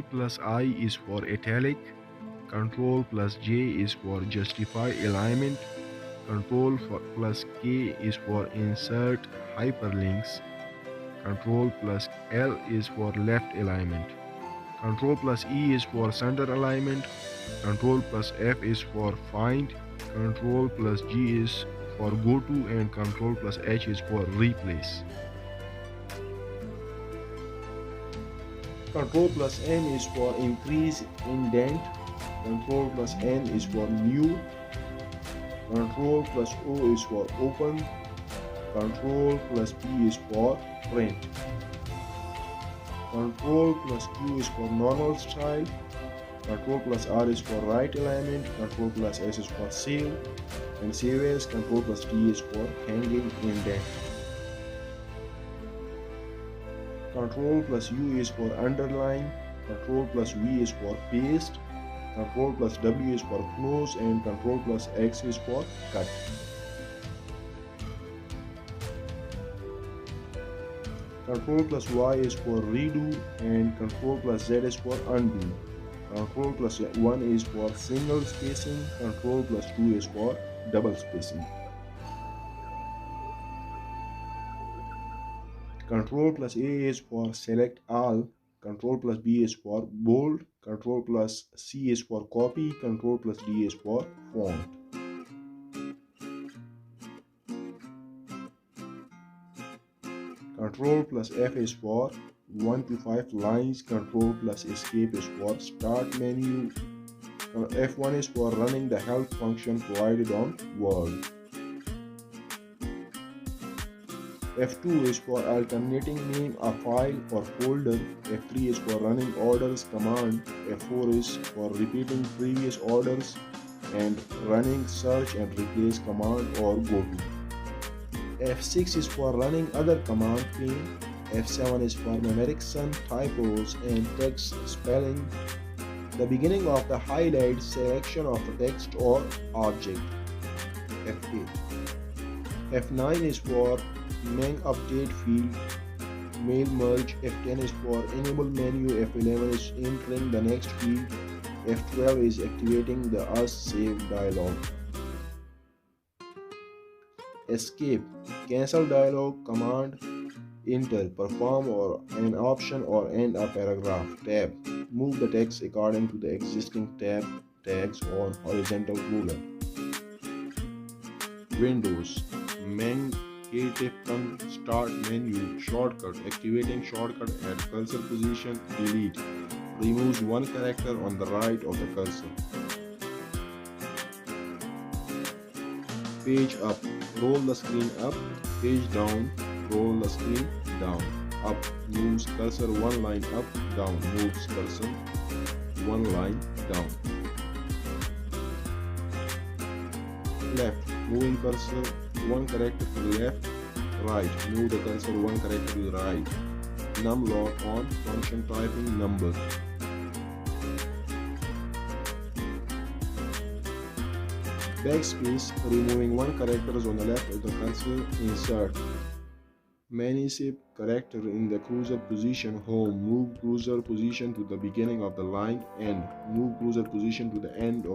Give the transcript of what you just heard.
Ctrl plus I is for italic. Ctrl plus J is for justify alignment. Ctrl plus K is for insert hyperlinks. Ctrl plus L is for left alignment. Ctrl plus E is for center alignment. Ctrl plus F is for find. Ctrl plus G is for go to, and Ctrl plus H is for replace. Ctrl plus M is for increase indent. Ctrl plus N is for new. Ctrl plus O is for open. Ctrl plus P is for print. Ctrl plus Q is for normal style. Ctrl plus R is for right alignment. Ctrl plus S is for save. And save as. Ctrl plus T is for hanging indent. Ctrl plus U is for underline. Ctrl plus V is for paste. Ctrl plus W is for close, and Ctrl plus X is for cut. Ctrl plus Y is for redo, and Ctrl plus Z is for undo. Ctrl plus 1 is for single spacing. Ctrl plus 2 is for double spacing. Ctrl plus A is for select all. Ctrl plus B is for bold. Ctrl plus C is for copy. Ctrl plus D is for font. Ctrl plus F is for 1 to 5 lines. Ctrl plus escape is for start menu. F1 is for running the help function provided on Word. F2 is for alternating name a file or folder. F3 is for running orders command. F4 is for repeating previous orders and running search and replace command or goto. F6 is for running other command pane. F7 is for memeriksaan, typos, and text spelling. The beginning of the highlight selection of a text or object. F8. F9 is for Mengupdate Field, mail merge. F10 is for enable menu. F11 is entering the next field. F12 is activating the as save dialog. Escape, cancel dialog, command enter, perform or an option or end a paragraph. Tab, move the text according to the existing tab tags on horizontal ruler. Windows, Mengktifkan start menu, shortcut, activating shortcut at cursor position. Delete, removes one character on the right of the cursor. Page up, roll the screen up. Page down, roll the screen down. Up, moves cursor one line up. Down, moves cursor one line down. Left, moving cursor one character to the left. Right, move the cursor one character to the right. Numlock on, function typing number. Backspace, removing one character on the left of the cursor. Insert, manipulate character in the cursor position. Home, move cursor position to the beginning of the line. End, move cursor position to the end of